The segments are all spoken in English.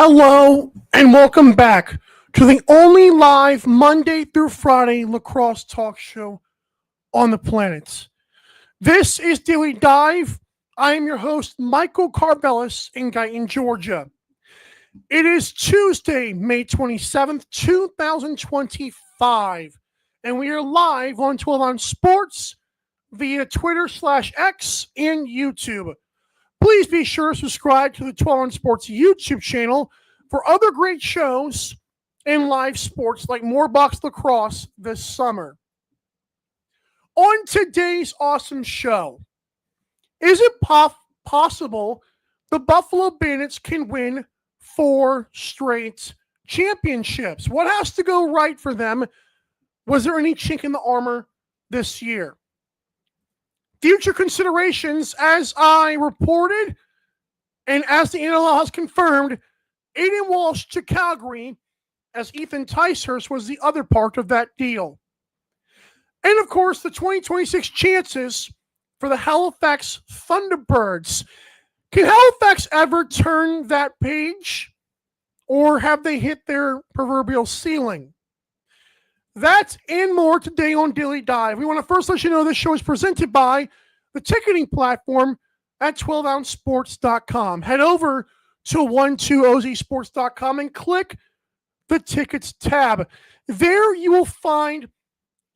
Hello and welcome back to the only live Monday through Friday lacrosse talk show on the planet. This is Daily Dive. I am your host, Michael Carvelis in Guyton, Georgia. It is Tuesday, May 27th, 2025, and we are live on 12 on Sports via Twitter/X and YouTube. Please be sure to subscribe to the 12 on Sports YouTube channel for other great shows and live sports like more box lacrosse this summer. On today's awesome show, is it possible the Buffalo Bandits can win 4 straight championships? What has to go right for them? Was there any chink in the armor this year? Future considerations, as I reported, and as the NLL has confirmed, Aden Walsh to Calgary, as Ethan Ticehurst was the other part of that deal. And of course, the 2026 chances for the Halifax Thunderbirds. Can Halifax ever turn that page, or have they hit their proverbial ceiling? That and more today on Daily Dive. We want to first let you know this show is presented by the ticketing platform at 12ouncesports.com. Head over to 12ozsports.com and click the tickets tab. There you will find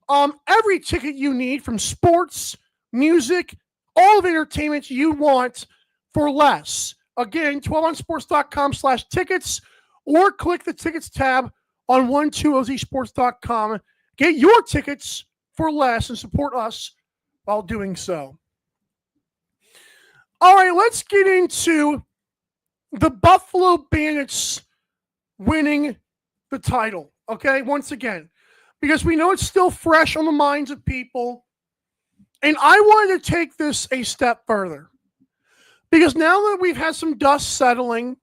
every ticket you need, from sports, music, all of entertainment you want for less. Again, 12ouncesports.com/tickets, or click the tickets tab on 12ozsports.com. Get your tickets for less and support us while doing so. All right, let's get into the Buffalo Bandits winning the title, okay, once again, because we know it's still fresh on the minds of people. And I wanted to take this a step further, because now that we've had some dust settling,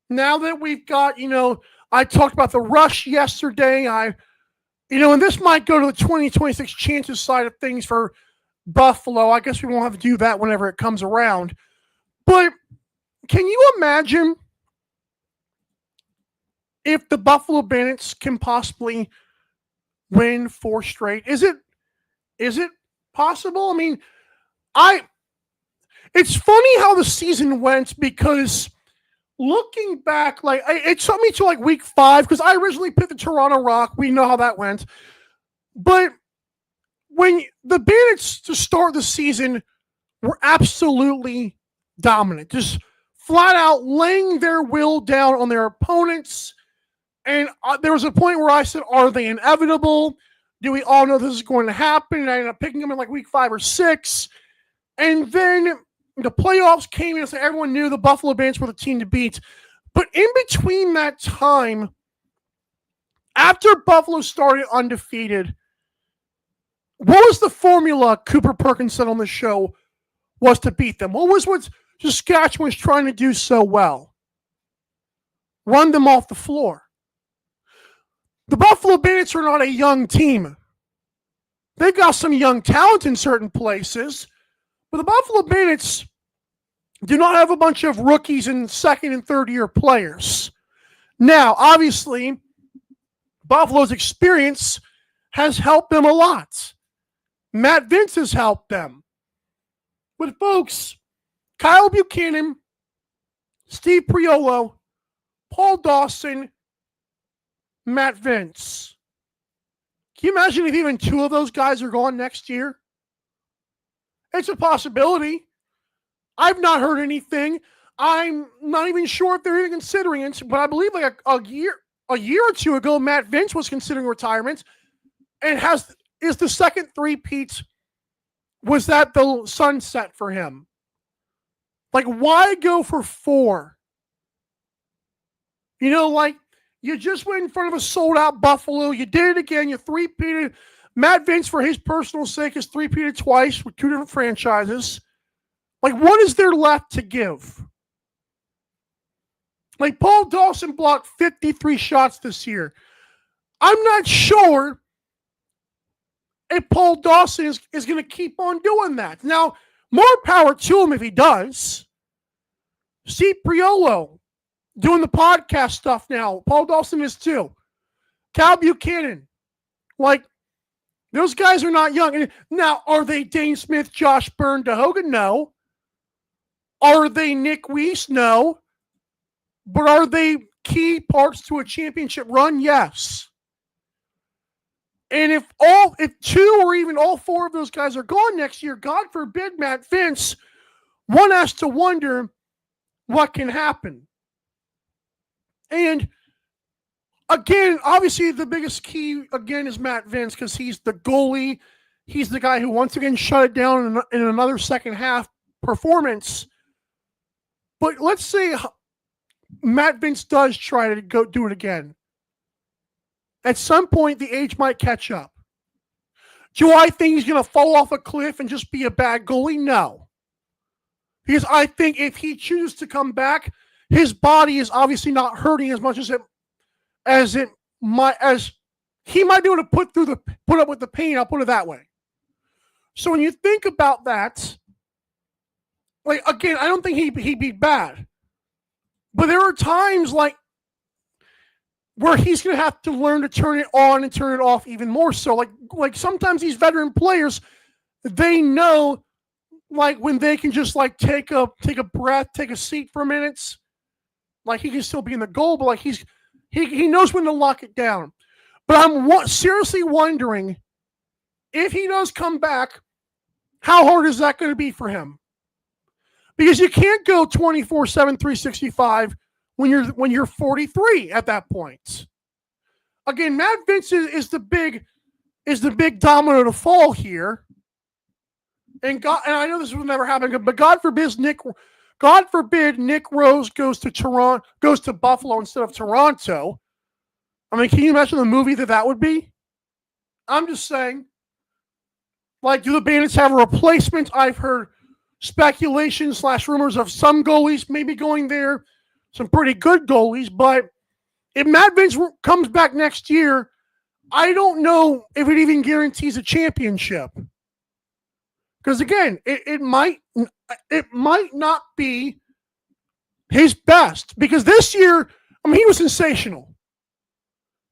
now that we've got, I talked about the rush yesterday. And this might go to the 2026 chances side of things for Buffalo. I guess we won't have to do that whenever it comes around. But can you imagine if the Buffalo Bandits can possibly win 4 straight? Is it possible? I mean, it's funny how the season went, because looking back, it took me to week 5, because I originally picked the Toronto Rock. We know how that went. But when the Bandits to start the season were absolutely dominant, just flat out laying their will down on their opponents. And there was a point where I said, are they inevitable? Do we all know this is going to happen? And I ended up picking them in week 5 or 6. And then the playoffs came in, so everyone knew the Buffalo Bandits were the team to beat. But in between that time, after Buffalo started undefeated, what was the formula Cooper Perkins said on the show was to beat them? What Saskatchewan was trying to do so well? Run them off the floor. The Buffalo Bandits are not a young team. They've got some young talent in certain places, but the Buffalo Bandits do not have a bunch of rookies and second and third year players. Now, obviously, Buffalo's experience has helped them a lot. Matt Vince has helped them. But folks, Kyle Buchanan, Steve Priolo, Paul Dawson, Matt Vince. Can you imagine if even 2 of those guys are gone next year? It's a possibility. I've not heard anything. I'm not even sure if they're even considering it, but I believe a year or 2 ago, Matt Vince was considering retirement, and is the second three-peat, was that the sunset for him? Why go for 4? You just went in front of a sold-out Buffalo. You did it again. You three-peated. Matt Vince, for his personal sake, has three-peated twice with 2 different franchises. What is there left to give? Paul Dawson blocked 53 shots this year. I'm not sure if Paul Dawson is going to keep on doing that. Now, more power to him if he does. Steve Priolo, doing the podcast stuff now. Paul Dawson is too. Cal Buchanan. Like, those guys are not young. Now, are they Dane Smith, Josh Byrne, DeHogan? No. Are they Nick Weiss? No. But are they key parts to a championship run? Yes. And if two or even all four of those guys are gone next year, God forbid, Matt Vince, one has to wonder what can happen. And again, obviously the biggest key, again, is Matt Vince, because he's the goalie. He's the guy who once again shut it down in another second half performance. But let's say Matt Vince does try to go do it again. At some point, the age might catch up. Do I think he's going to fall off a cliff and just be a bad goalie? No. Because I think if he chooses to come back, his body is obviously not hurting as much as he might be able to put up with the pain. I'll put it that way. So when you think about that, like, again, I don't think he'd be bad, but there are times like where he's going to have to learn to turn it on and turn it off even more so. Like sometimes these veteran players, they know, like, when they can just like take a breath, take a seat for a minute. Like, he can still be in the goal, but like he knows when to lock it down. But I'm seriously wondering, if he does come back, how hard is that going to be for him? Because you can't go 24/7, 365 when you're 43 at that point. Again, Matt Vince is the big domino to fall here. And I know this will never happen, but God forbid Nick Rose goes to Buffalo instead of Toronto. I mean, can you imagine the movie that would be? I'm just saying. Like, do the Bandits have a replacement? I've heard speculation / rumors of some goalies maybe going there, some pretty good goalies. But if Matt Vince comes back next year, I don't know if it even guarantees a championship. Because again, it might not be his best. Because this year, I mean, he was sensational.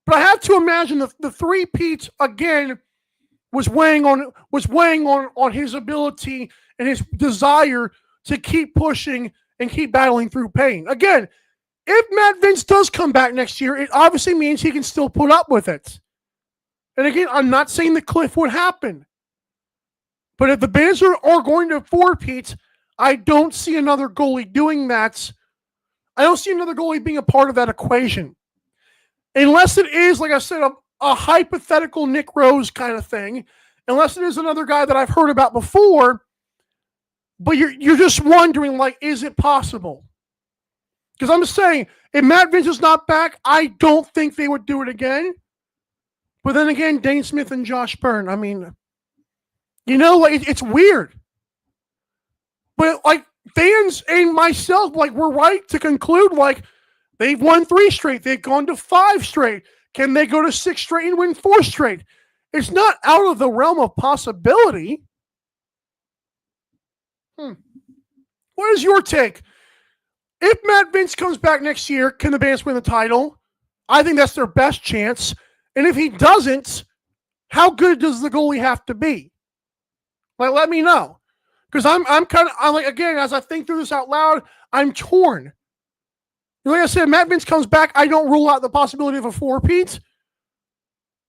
But I have to imagine the three-peat again was weighing on his ability and his desire to keep pushing and keep battling through pain. Again, if Matt Vince does come back next year, it obviously means he can still put up with it. And again, I'm not saying the cliff would happen. But if the Bandits are going to four-peat, I don't see another goalie doing that. I don't see another goalie being a part of that equation. Unless it is, like I said, a hypothetical Nick Rose kind of thing. Unless it is another guy that I've heard about before. But you're just wondering, like, is it possible? Because I'm just saying, if Matt Vince is not back, I don't think they would do it again. But then again, Dane Smith and Josh Byrne, I mean, you know, like, it's weird. But, like, fans and myself, like, we're right to conclude, like, they've won 3 straight. They've gone to 5 straight. Can they go to 6 straight and win 4 straight? It's not out of the realm of possibility. What is your take? If Matt Vince comes back next year, can the Bandits win the title? I think that's their best chance. And if he doesn't, how good does the goalie have to be? Like, let me know. Because I'm like, again, as I think through this out loud, I'm torn. Like I said, Matt Vince comes back, I don't rule out the possibility of a 4-peat.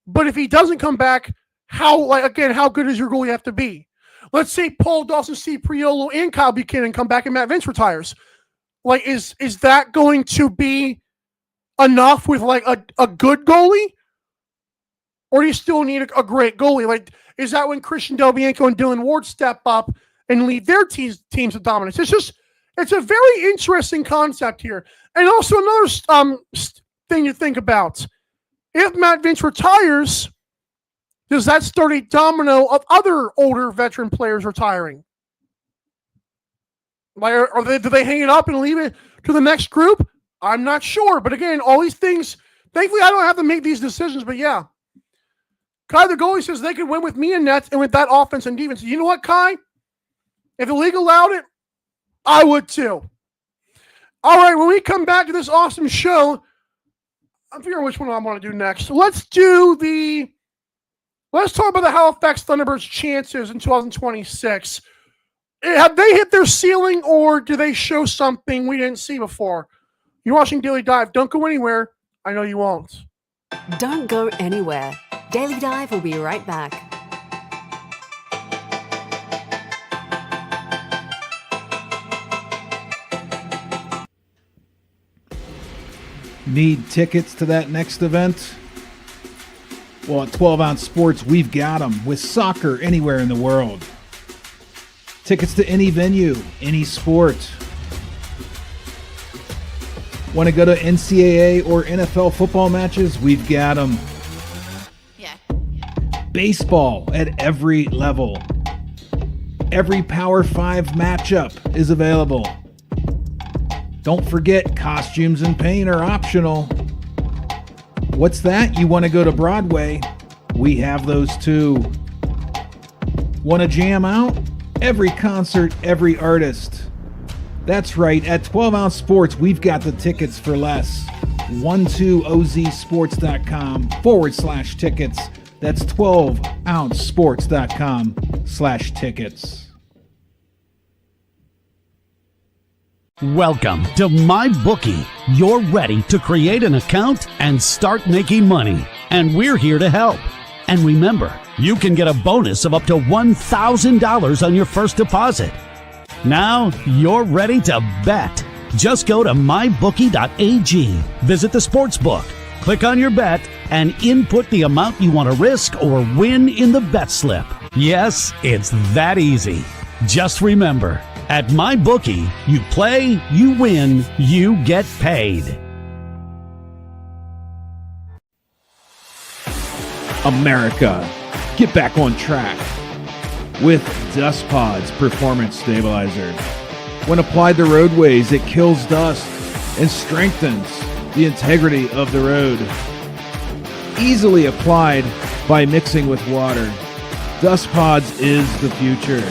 But if he doesn't come back, how good does your goalie have to be? Let's say Paul Dawson, Steve Priolo, and Kyle Buchanan come back and Matt Vince retires. Like, is that going to be enough with, like, a good goalie? Or do you still need a great goalie? Like, is that when Christian Del Bianco and Dylan Ward step up and lead their teams to dominance? It's a very interesting concept here. And also another thing to think about. If Matt Vince retires, does that start a domino of other older veteran players retiring? Like, do they hang it up and leave it to the next group? I'm not sure. But again, all these things, thankfully I don't have to make these decisions, but yeah. Kai, the goalie, says they could win with me and Nets and with that offense and defense. You know what, Kai? If the league allowed it, I would too. All right, when we come back to this awesome show, I'm figuring which one I want to do next. So let's talk about the Halifax Thunderbirds' chances in 2026. Have they hit their ceiling, or do they show something we didn't see before? You're watching Daily Dive. Don't go anywhere. I know you won't. Don't go anywhere. Daily Dive will be right back. Need tickets to that next event? Well, at 12 Ounce Sports, we've got them with soccer anywhere in the world. Tickets to any venue, any sport. Want to go to NCAA or NFL football matches? We've got them. Yeah. Baseball at every level. Every Power 5 matchup is available. Don't forget, costumes and paint are optional. What's that? You want to go to Broadway? We have those too. Want to jam out? Every concert, every artist. That's right, at 12 Ounce Sports, we've got the tickets for less. 12ozsports.com/tickets. That's 12ouncesports.com/tickets. Welcome to MyBookie. You're ready to create an account and start making money. And we're here to help. And remember, you can get a bonus of up to $1,000 on your first deposit. Now you're ready to bet. Just go to mybookie.ag, visit the sportsbook, click on your bet, and input the amount you want to risk or win in the bet slip. Yes, it's that easy. Just remember, at MyBookie, you play, you win, you get paid. America, get back on track with Dust Pod's Performance Stabilizer. When applied to roadways, it kills dust and strengthens the integrity of the road. Easily applied by mixing with water, Dust Pods is the future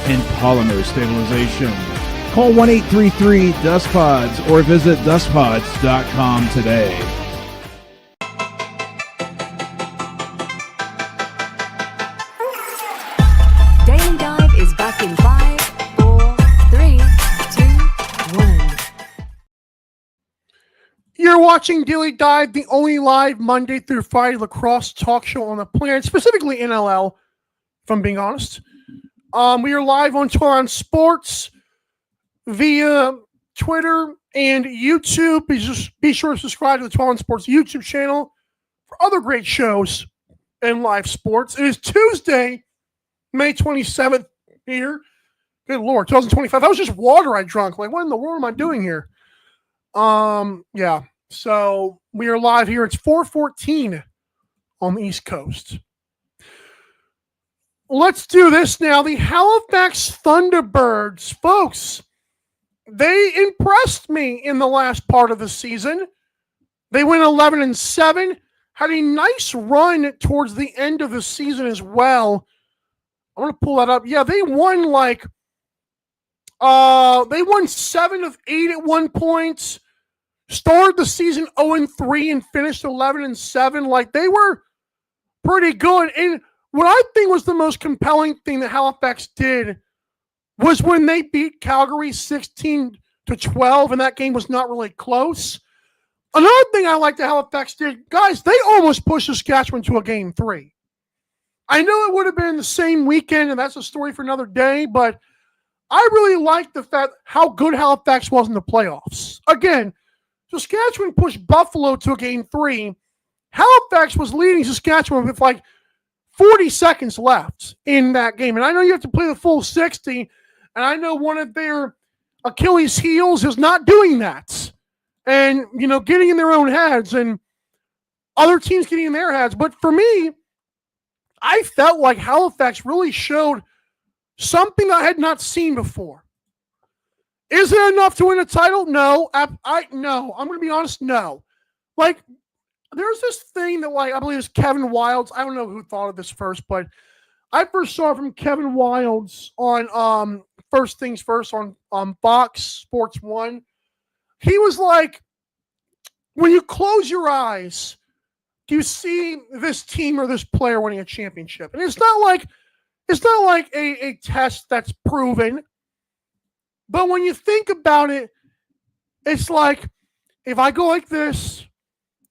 in polymer stabilization. Call 1-833-DUSTPODS or visit dustpods.com today. Daily Dive is back in 5, 4, 3, 2, 1. You're watching Daily Dive, the only live Monday through Friday lacrosse talk show on the planet, specifically NLL, if I'm being honest. We are live on 12 Ounce Sports via Twitter and YouTube. Be sure to subscribe to the 12 Ounce Sports YouTube channel for other great shows and live sports. It is Tuesday, May 27th here. Good Lord, 2025. That was just water I drank. Like, what in the world am I doing here? Yeah. So we are live here. It's 4:14 on the East Coast. Let's do this now. The Halifax Thunderbirds, folks, they impressed me in the last part of the season. They went 11-7, had a nice run towards the end of the season as well. I'm going to pull that up. Yeah, they won they won 7 of 8 at one point. Started the season 0-3 and finished 11-7. Like, they were pretty good. And what I think was the most compelling thing that Halifax did was when they beat Calgary 16-12, and that game was not really close. Another thing I like that Halifax did, guys, they almost pushed Saskatchewan to a game 3. I know it would have been the same weekend, and that's a story for another day, but I really like the fact how good Halifax was in the playoffs. Again, Saskatchewan pushed Buffalo to a game 3. Halifax was leading Saskatchewan with like 40 seconds left in that game. And I know you have to play the full 60, and I know one of their Achilles heels is not doing that. And, getting in their own heads and other teams getting in their heads. But for me, I felt like Halifax really showed something I had not seen before. Is it enough to win a title? No. No. I'm going to be honest, no. Like, there's this thing that, like, I believe it's Kevin Wildes. I don't know who thought of this first, but I first saw it from Kevin Wildes on First Things First on Fox Sports 1. he was like, when you close your eyes, do you see this team or this player winning a championship? And it's not like a test that's proven. But when you think about it, it's like, if I go like this,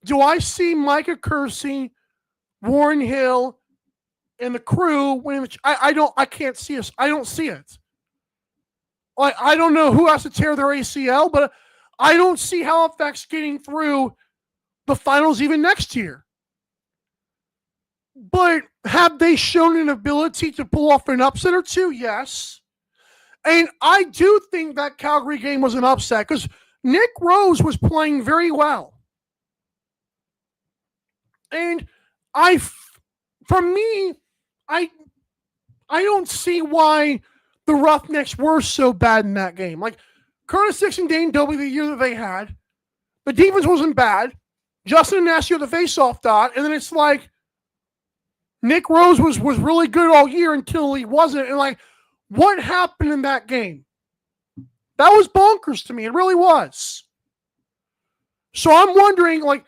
do I see Micah Kersey, Warren Hill, and the crew winning? I can't see us. I don't see it. Like, I don't know who has to tear their ACL, but I don't see Halifax getting through the finals even next year. But have they shown an ability to pull off an upset or two? Yes. And I do think that Calgary game was an upset because Nick Rose was playing very well. And for me, I don't see why the Roughnecks were so bad in that game. Like, Curtis Dix and Dane Dobie, the year that they had, the defense wasn't bad. Justin Anasio, the faceoff dot, and then it's like Nick Rose was really good all year until he wasn't. And like, what happened in that game? That was bonkers to me. It really was. So I'm wondering, like,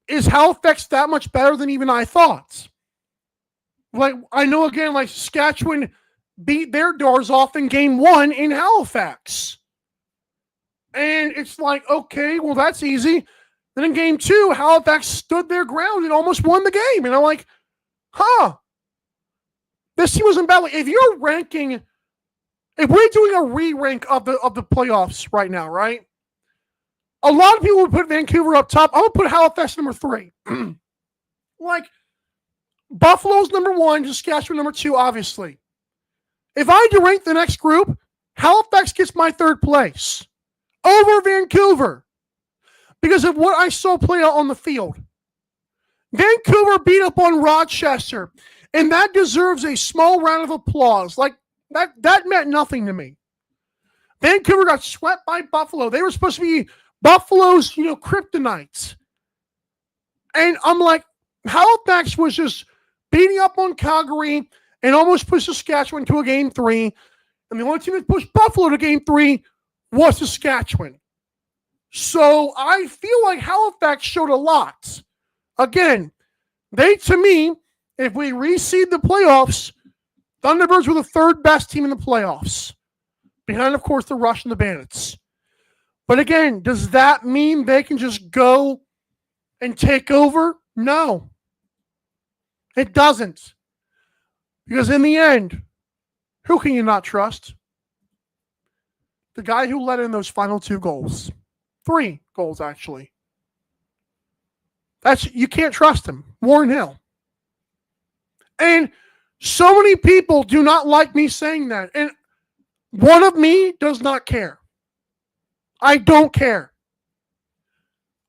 is Halifax that much better than even I thought? Like, I know, again, like, Saskatchewan beat their doors off in game 1 in Halifax. And it's like, okay, well, that's easy. Then in game 2, Halifax stood their ground and almost won the game. And I'm like, this team wasn't bad. Like, if you're ranking, if we're doing a re-rank of the playoffs right now, right? A lot of people would put Vancouver up top. I'm going to put Halifax number 3. Like, Buffalo's number 1, Saskatchewan number 2, obviously. If I had to rank the next group, Halifax gets my 3rd place over Vancouver because of what I saw play out on the field. Vancouver beat up on Rochester, and that deserves a small round of applause. Like, that meant nothing to me. Vancouver got swept by Buffalo. They were supposed to be Buffalo's, kryptonites. And I'm like, Halifax was just beating up on Calgary and almost pushed Saskatchewan to a game 3. And the only team that pushed Buffalo to game 3 was Saskatchewan. So I feel like Halifax showed a lot. Again, to me, if we reseed the playoffs, Thunderbirds were the 3rd best team in the playoffs. Behind, of course, the Rush and the Bandits. But again, does that mean they can just go and take over? No. It doesn't. Because in the end, who can you not trust? The guy who let in those final 2 goals. 3 goals, actually. You can't trust him. Warren Hill. And so many people do not like me saying that. And one of me does not care. I don't care.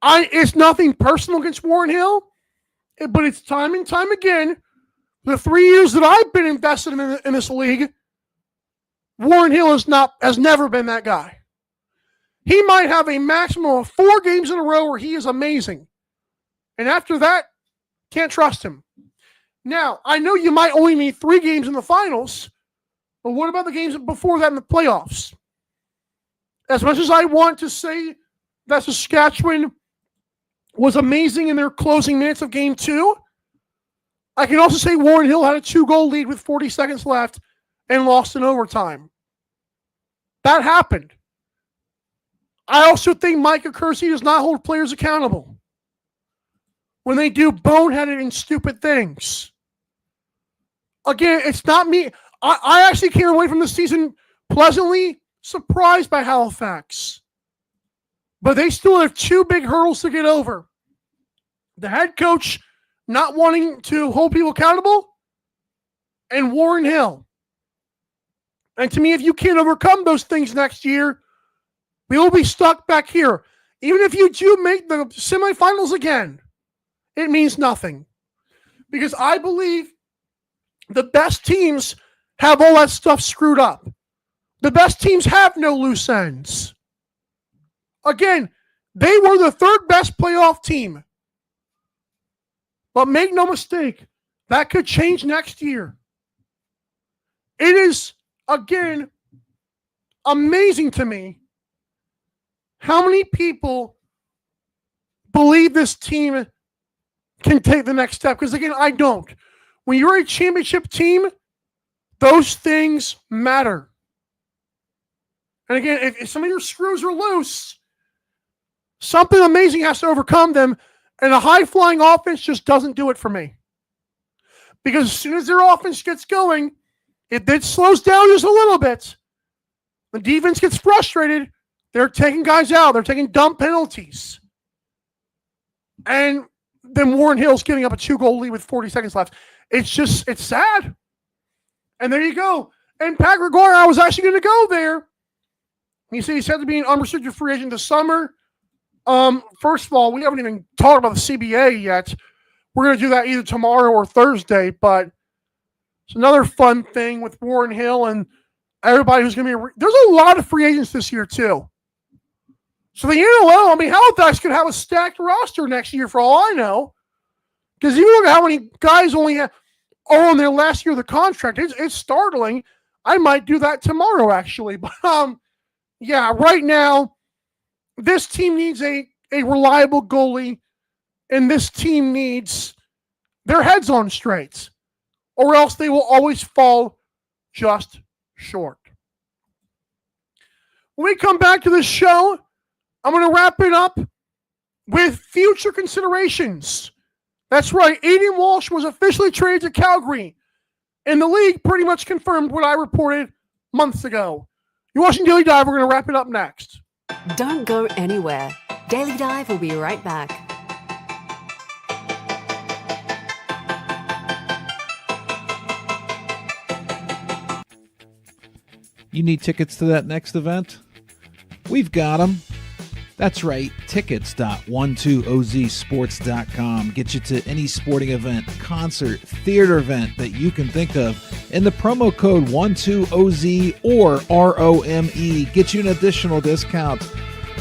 It's nothing personal against Warren Hill, but it's time and time again, the 3 years that I've been invested in this league, Warren Hill has never been that guy. He might have a maximum of 4 games in a row where he is amazing. And after that, can't trust him. Now, I know you might only need 3 games in the finals, but what about the games before that in the playoffs? As much as I want to say that Saskatchewan was amazing in their closing minutes of game 2, I can also say Warren Hill had a 2-goal lead with 40 seconds left and lost in overtime. That happened. I also think Micah Kersey does not hold players accountable when they do boneheaded and stupid things. Again, it's not me. I actually came away from the season pleasantly surprised by Halifax. But they still have 2 big hurdles to get over. The head coach not wanting to hold people accountable, and Warren Hill. And to me, if you can't overcome those things next year, we will be stuck back here. Even if you do make the semifinals again, it means nothing. Because I believe the best teams have all that stuff screwed up. The best teams have no loose ends. Again, they were the 3rd best playoff team. But make no mistake, that could change next year. It is, again, amazing to me How many people believe this team can take the next step? Because again, I don't. When you're a championship team, those things matter. And again, if some of your screws are loose, something amazing has to overcome them, and a high-flying offense just doesn't do it for me. Because as soon as their offense gets going, if it slows down just a little bit, the defense gets frustrated, they're taking guys out, they're taking dumb penalties. And then Warren Hill's giving up a 2-goal lead with 40 seconds left. It's sad. And there you go. And Pat Gregor, I was actually going to go there. He said he's set to be an unrestricted free agent this summer. First of all, we haven't even talked about the CBA yet. We're going to do that either tomorrow or Thursday, but it's another fun thing with Warren Hill and everybody who's going to be. There's a lot of free agents this year, too. So the NLL, Halifax could have a stacked roster next year for all I know. Because you look at how many guys only are on their last year of the contract. It's startling. I might do that tomorrow, actually. But, yeah, right now, this team needs a reliable goalie, and this team needs their heads on straight, or else they will always fall just short. When we come back to this show, I'm going to wrap it up with future considerations. That's right, Aden Walsh was officially traded to Calgary, and the league pretty much confirmed what I reported months ago. You're watching Daily Dive. We're going to wrap it up next. Don't go anywhere. Daily Dive will be right back. You need tickets to that next event? We've got them. That's right, tickets.12ozsports.com. Get you to any sporting event, concert, theater event that you can think of. And the promo code 12OZ or ROME gets you an additional discount.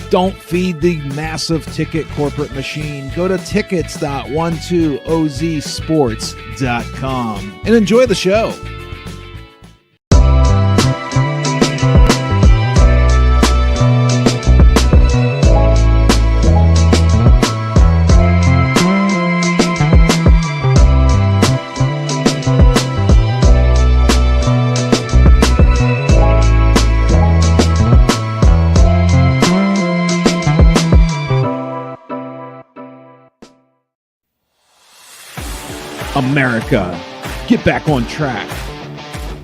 Don't feed the massive ticket corporate machine. Go to tickets.12ozsports.com and enjoy the show. America, get back on track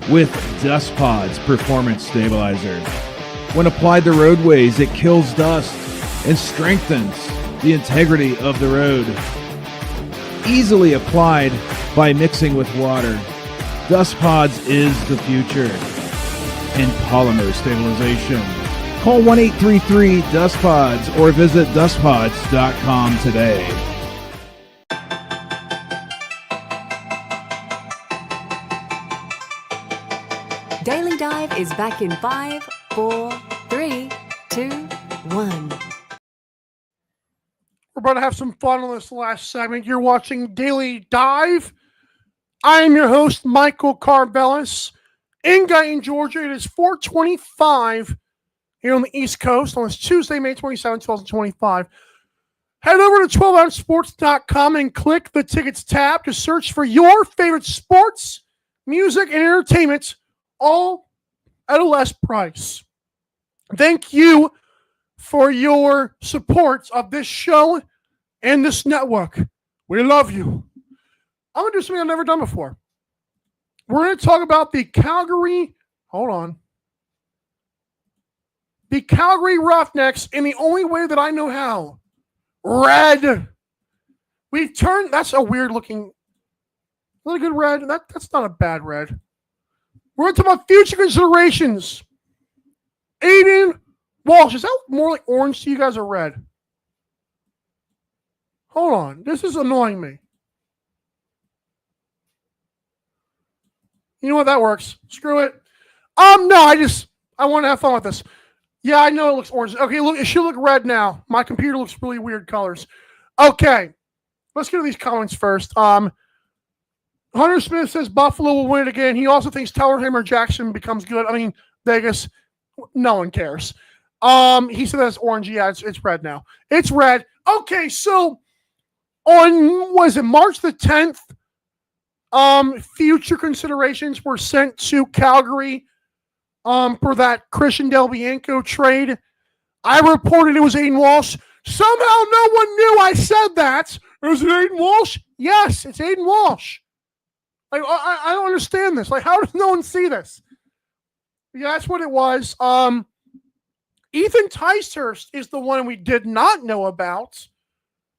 with Dust Pod's Performance Stabilizer. When applied to roadways, it kills dust and strengthens the integrity of the road. Easily applied by mixing with water, Dust Pods is the future in polymer stabilization. Call 1-833-DUST-PODS or visit dustpods.com today. Daily Dive is back in 5, 4, 3, 2, 1. We're about to have some fun on this last segment. You're watching Daily Dive. I am your host, Michael Carvelis. In Guyton, Georgia, it is 4:25 here on the East Coast on this Tuesday, May 27, 2025. Head over to 12ouncesports.com and click the tickets tab to search for your favorite sports, music, and entertainment, all at a less price. Thank you for your support of this show and this network. We love you. I'm going to do something I've never done before. We're going to talk about the Calgary Roughnecks in the only way that I know how. Red. That's a weird looking, is that a good red? That's not a bad red. We're going to talk about future considerations. Aden Walsh, does that look more like orange to you guys or red? Hold on. This is annoying me. You know what? That works. Screw it. No, I want to have fun with this. Yeah, I know it looks orange. Okay, look, it should look red now. My computer looks really weird colors. Okay. Let's get to these comments first. Hunter Smith says Buffalo will win it again. He also thinks Tellerhammer Jackson becomes good. Vegas, no one cares. He said that's orange. Yeah, it's red now. It's red. Okay, so on March the 10th, future considerations were sent to Calgary for that Christian Del Bianco trade. I reported it was Aden Walsh. Somehow no one knew I said that. Is it Aden Walsh? Yes, it's Aden Walsh. Like, I don't understand this. Like, how does no one see this? Yeah, that's what it was. Ethan Ticehurst is the one we did not know about.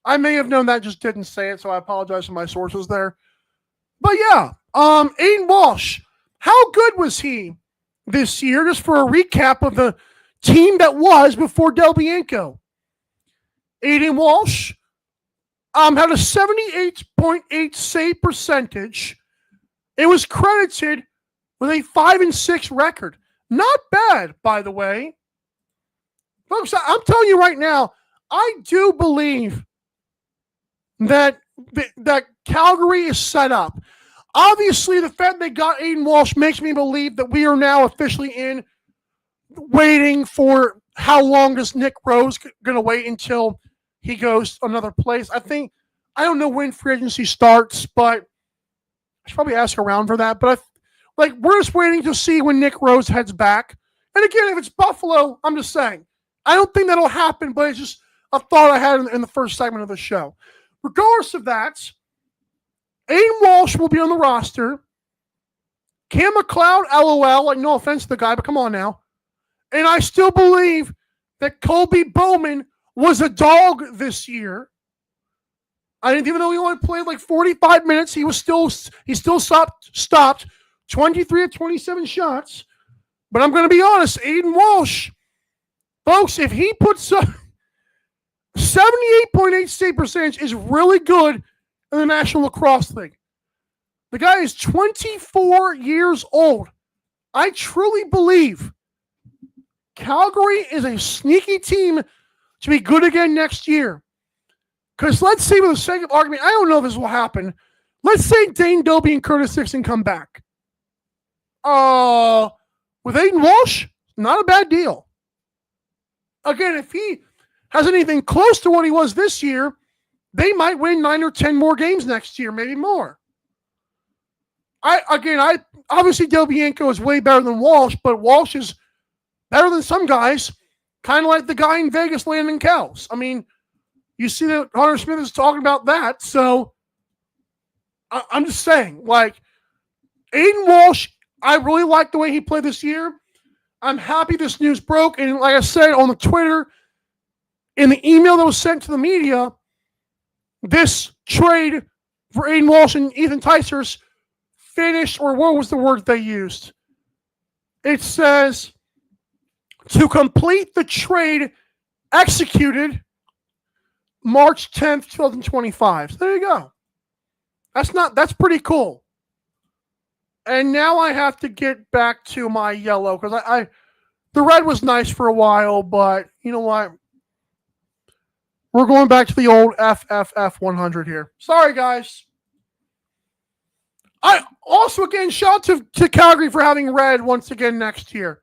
I may have known that, just didn't say it, so I apologize for my sources there. But yeah, Aden Walsh, how good was he this year? Just for a recap of the team that was before Del Bianco. Aden Walsh had a 78.8 save percentage. It was credited with a 5-6 record. Not bad, by the way. Folks, I'm telling you right now, I do believe that Calgary is set up. Obviously, the fact they got Aden Walsh makes me believe that we are now officially in waiting for how long is Nick Rose going to wait until he goes another place. I don't know when free agency starts, but I should probably ask around for that. But we're just waiting to see when Nick Rose heads back. And again, if it's Buffalo, I'm just saying, I don't think that'll happen, but it's just a thought I had in the first segment of the show. Regardless of that, Aden Walsh will be on the roster. Cam McLeod, LOL, like no offense to the guy, but come on now. And I still believe that Colby Bowman was a dog this year. I didn't even know he only played like 45 minutes. He still stopped 23 of 27 shots. But I'm going to be honest, Aden Walsh, folks, if he puts up 78.8 save percentage is really good in the National Lacrosse League. The guy is 24 years old. I truly believe Calgary is a sneaky team to be good again next year. Because let's say, for the sake of argument, I don't know if this will happen. Let's say Dane Doby and Curtis Dixon come back. With Aden Walsh, not a bad deal. Again, if he has anything close to what he was this year, they might win 9 or 10 more games next year, maybe more. Obviously Del Bianco is way better than Walsh, but Walsh is better than some guys, kind of like the guy in Vegas, Landon Kells. I mean, you see that Hunter Smith is talking about that, so I'm just saying, like, Aden Walsh, I really like the way he played this year. I'm happy this news broke, and like I said on the Twitter, in the email that was sent to the media, this trade for Aden Walsh and Ethan Ticehurst finished, or what was the word they used? It says, to complete the trade executed March 10th, 2025. So there you go. That's pretty cool. And now I have to get back to my yellow, because the red was nice for a while, but you know what? We're going back to the old FFF 100 here. Sorry, guys. I also, again, shout out to Calgary for having red once again next year.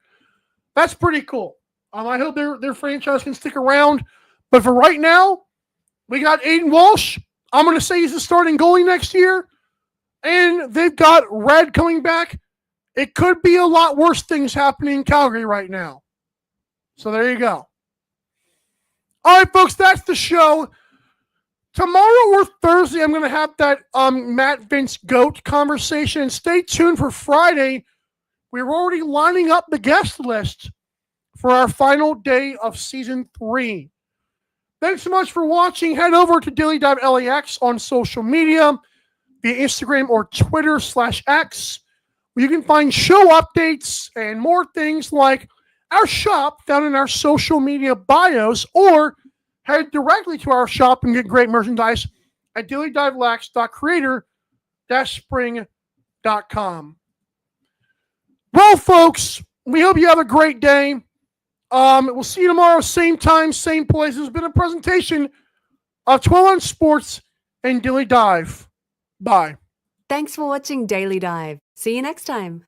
That's pretty cool. I hope their franchise can stick around. But for right now, we got Aden Walsh. I'm going to say he's the starting goalie next year. And they've got red coming back. It could be a lot worse things happening in Calgary right now. So there you go. All right, folks, that's the show. Tomorrow or Thursday, I'm going to have that Matt Vince GOAT conversation. And stay tuned for Friday. We're already lining up the guest list for our final day of Season 3. Thanks so much for watching. Head over to Daily Dive LAX on social media, via Instagram or Twitter/X, where you can find show updates and more things like our shop found in our social media bios, or head directly to our shop and get great merchandise at dailydivelacks.creator-spring.com. Well, folks, we hope you have a great day. We'll see you tomorrow, same time, same place. This has been a presentation of 12 on Sports and Daily Dive. Bye. Thanks for watching Daily Dive. See you next time.